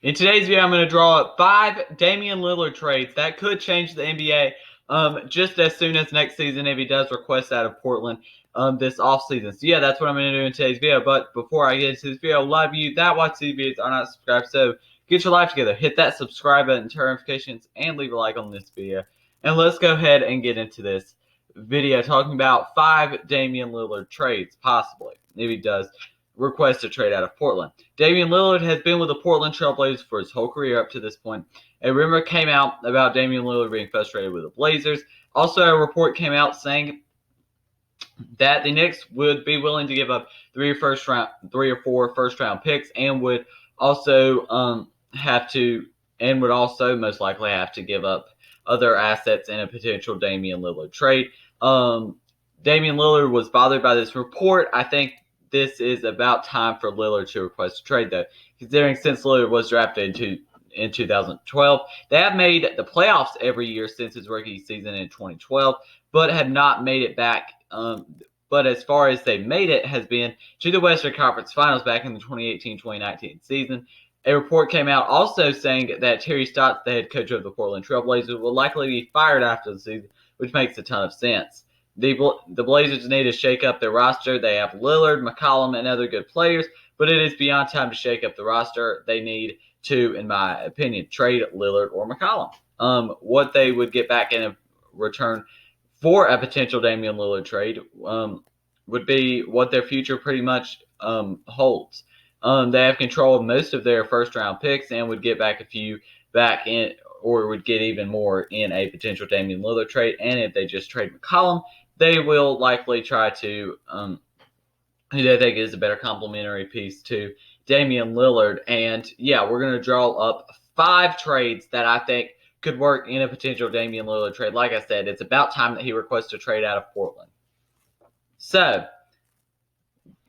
In today's video, I'm going to draw up 5 Damian Lillard trades that could change the NBA just as soon as next season if he does request out of Portland this offseason. So yeah, that's what I'm going to do in today's video. But before I get into this video, a lot of you that watch these videos are not subscribed, so get your life together. Hit that subscribe button, turn notifications, and leave a like on this video. And let's go ahead and get into this video talking about 5 Damian Lillard trades, possibly, if he does request a trade out of Portland. Damian Lillard has been with the Portland Trail Blazers for his whole career up to this point. A rumor came out about Damian Lillard being frustrated with the Blazers. Also, a report came out saying that the Knicks would be willing to give up 3 or 4 first-round picks, and would also would also most likely have to give up other assets in a potential Damian Lillard trade. Damian Lillard was bothered by this report. I think this is about time for Lillard to request a trade, though, considering since Lillard was drafted in 2012, they have made the playoffs every year since his rookie season in 2012, but have not made it back. But as far as they made it has been to the Western Conference Finals back in the 2018-2019 season. A report came out also saying that Terry Stotts, the head coach of the Portland Trail Blazers, will likely be fired after the season, which makes a ton of sense. The Blazers need to shake up their roster. They have Lillard, McCollum, and other good players, but it is beyond time to shake up the roster. They need to, in my opinion, trade Lillard or McCollum. What they would get back in return for a potential Damian Lillard trade would be what their future pretty much holds. They have control of most of their first-round picks and would get back a few back in, or would get even more in a potential Damian Lillard trade. And if they just trade McCollum, they will likely try to, who they think is a better complementary piece to Damian Lillard. And yeah, we're going to draw up 5 trades that I think could work in a potential Damian Lillard trade. Like I said, it's about time that he requests a trade out of Portland. So,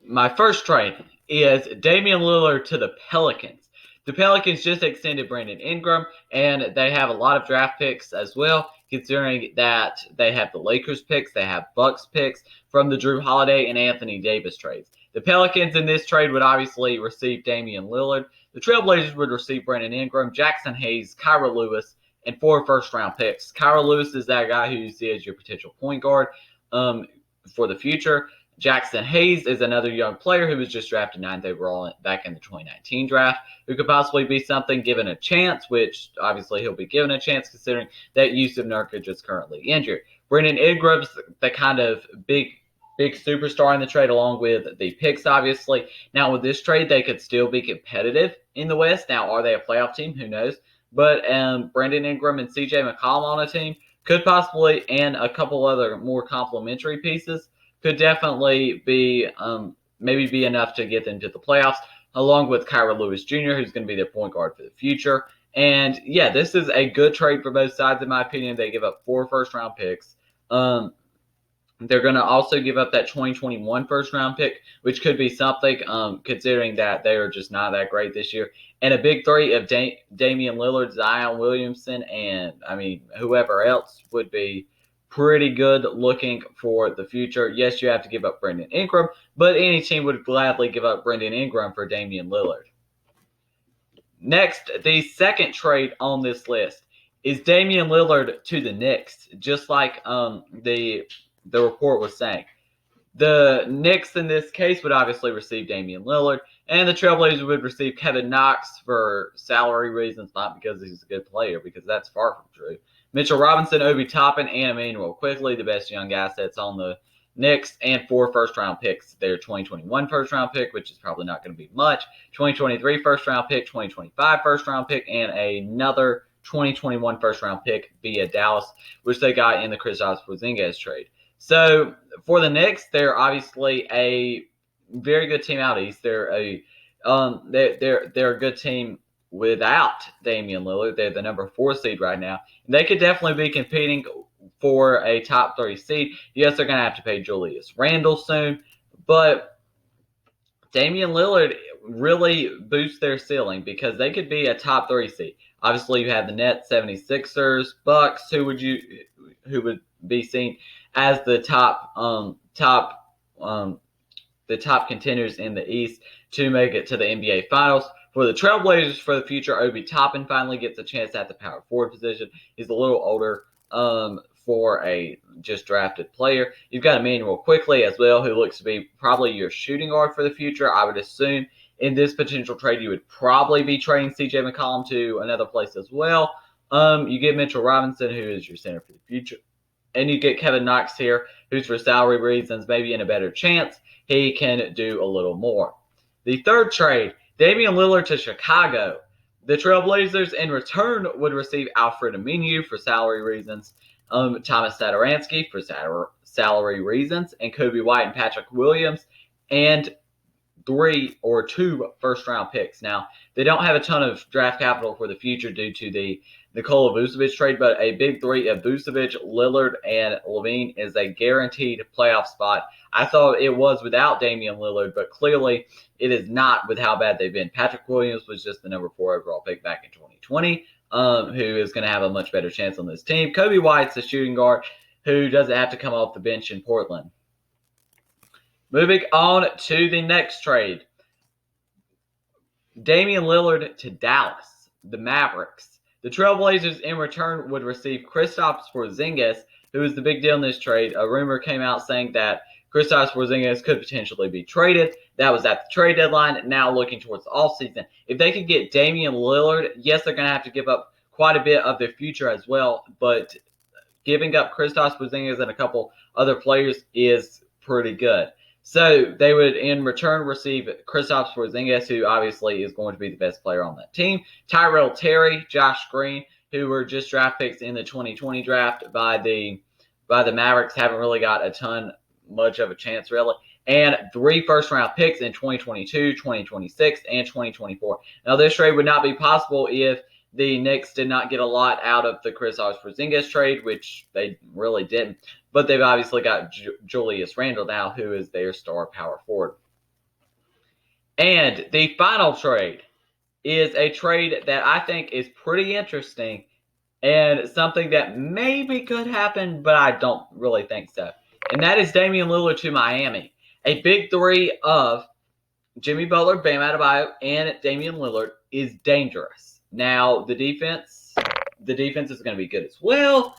my first trade is Damian Lillard to the Pelicans. The Pelicans just extended Brandon Ingram, and they have a lot of draft picks as well, considering that they have the Lakers picks, they have Bucks picks from the Drew Holiday and Anthony Davis trades. The Pelicans in this trade would obviously receive Damian Lillard. The Trailblazers would receive Brandon Ingram, Jackson Hayes, Kyra Lewis, and 4 first-round picks. Kyra Lewis is that guy who you see as your potential point guard for the future. Jackson Hayes is another young player who was just drafted 9th overall back in the 2019 draft, who could possibly be something given a chance, which obviously he'll be given a chance considering that Yusuf Nurkic is currently injured. Brandon Ingram's the kind of big superstar in the trade, along with the picks, obviously. Now, with this trade, they could still be competitive in the West. Now, are they a playoff team? Who knows? But Brandon Ingram and CJ McCollum on a team could possibly, and a couple other more complementary pieces, could definitely be maybe be enough to get them to the playoffs, along with Kyra Lewis Jr., who's going to be their point guard for the future. And yeah, this is a good trade for both sides, in my opinion. They give up 4 first-round picks. They're going to also give up that 2021 first-round pick, which could be something, considering that they are just not that great this year. And a big 3 of Damian Lillard, Zion Williamson, and, whoever else would be pretty good looking for the future. Yes, you have to give up Brandon Ingram, but any team would gladly give up Brandon Ingram for Damian Lillard. Next, the second trade on this list is Damian Lillard to the Knicks, just like the report was saying. The Knicks in this case would obviously receive Damian Lillard, and the Trailblazers would receive Kevin Knox for salary reasons, not because he's a good player, because that's far from true. Mitchell Robinson, Obi Toppin, and Emmanuel Quickly, the best young assets on the Knicks, and 4 first-round picks. Their 2021 first-round pick, which is probably not going to be much, 2023 first-round pick, 2025 first-round pick, and another 2021 first-round pick via Dallas, which they got in the Kristaps Porzingis trade. So for the Knicks, they're obviously a very good team out east. They're a good team without Damian Lillard. They're the number 4 seed right now. They could definitely be competing for a top 3 seed. Yes, they're going to have to pay Julius Randle soon, but Damian Lillard really boosts their ceiling because they could be a top 3 seed. Obviously, you have the Nets, 76ers, Bucks, who would be seen as the top contenders in the East to make it to the NBA Finals. For the Trailblazers for the future, Obi Toppin finally gets a chance at the power forward position. He's a little older for a just drafted player. You've got Emmanuel Quickly as well, who looks to be probably your shooting guard for the future. I would assume in this potential trade, you would probably be trading C.J. McCollum to another place as well. You get Mitchell Robinson, who is your center for the future. And you get Kevin Knox here, who's for salary reasons maybe in a better chance. He can do a little more. The third trade, Damian Lillard to Chicago. The Trailblazers in return would receive Alfred Aminu for salary reasons, Thomas Satoransky for salary reasons, and Kobe White and Patrick Williams, and 3 or 2 first-round picks. Now, they don't have a ton of draft capital for the future due to the Nikola Vucevic trade, but a big 3 of Vucevic, Lillard, and Levine is a guaranteed playoff spot. I thought it was without Damian Lillard, but clearly it is not with how bad they've been. Patrick Williams was just the number 4 overall pick back in 2020, who is going to have a much better chance on this team. Kobe White's the shooting guard who doesn't have to come off the bench in Portland. Moving on to the next trade. Damian Lillard to Dallas, the Mavericks. The Trailblazers in return would receive Kristaps Porzingis, who is the big deal in this trade. A rumor came out saying that Kristaps Porzingis could potentially be traded. That was at the trade deadline. Now looking towards the offseason. If they could get Damian Lillard, yes, they're going to have to give up quite a bit of their future as well, but giving up Kristaps Porzingis and a couple other players is pretty good. So they would, in return, receive Kristaps Porzingis, who obviously is going to be the best player on that team, Tyrell Terry, Josh Green, who were just draft picks in the 2020 draft by the Mavericks, haven't really got much of a chance, really, and 3 first-round picks in 2022, 2026, and 2024. Now, this trade would not be possible if the Knicks did not get a lot out of the Kristaps Porzingis trade, which they really didn't. But they've obviously got Julius Randle now, who is their star power forward. And the final trade is a trade that I think is pretty interesting and something that maybe could happen, but I don't really think so. And that is Damian Lillard to Miami. A big 3 of Jimmy Butler, Bam Adebayo, and Damian Lillard is dangerous. Now, the defense is going to be good as well.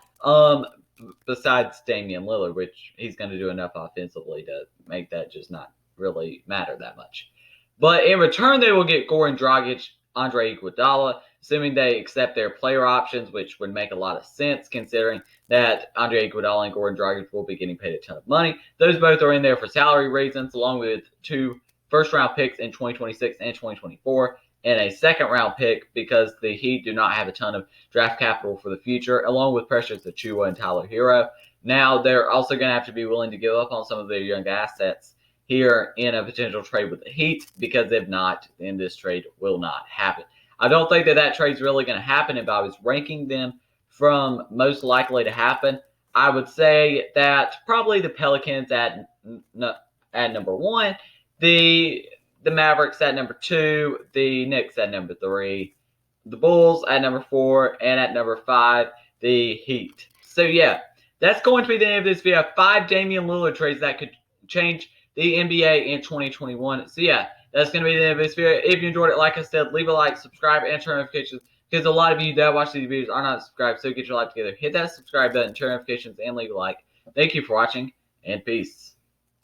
Besides Damian Lillard, which he's going to do enough offensively to make that just not really matter that much. But in return, they will get Goran Dragic, Andre Iguodala, assuming they accept their player options, which would make a lot of sense considering that Andre Iguodala and Goran Dragic will be getting paid a ton of money. Those both are in there for salary reasons, along with 2 first-round picks in 2026 and 2024. And a second-round pick because the Heat do not have a ton of draft capital for the future, along with Precious Achiuwa and Tyler Hero. Now, they're also going to have to be willing to give up on some of their young assets here in a potential trade with the Heat, because if not, then this trade will not happen. I don't think that trade's really going to happen. If I was ranking them from most likely to happen, I would say that probably the Pelicans at number 1, the Mavericks at number 2, the Knicks at number 3, the Bulls at number 4, and at number 5, the Heat. So, yeah, that's going to be the end of this video. 5 Damian Lillard trades that could change the NBA in 2021. So, yeah, that's going to be the end of this video. If you enjoyed it, like I said, leave a like, subscribe, and turn notifications, because a lot of you that watch these videos are not subscribed. So, get your life together. Hit that subscribe button, turn notifications, and leave a like. Thank you for watching, and peace.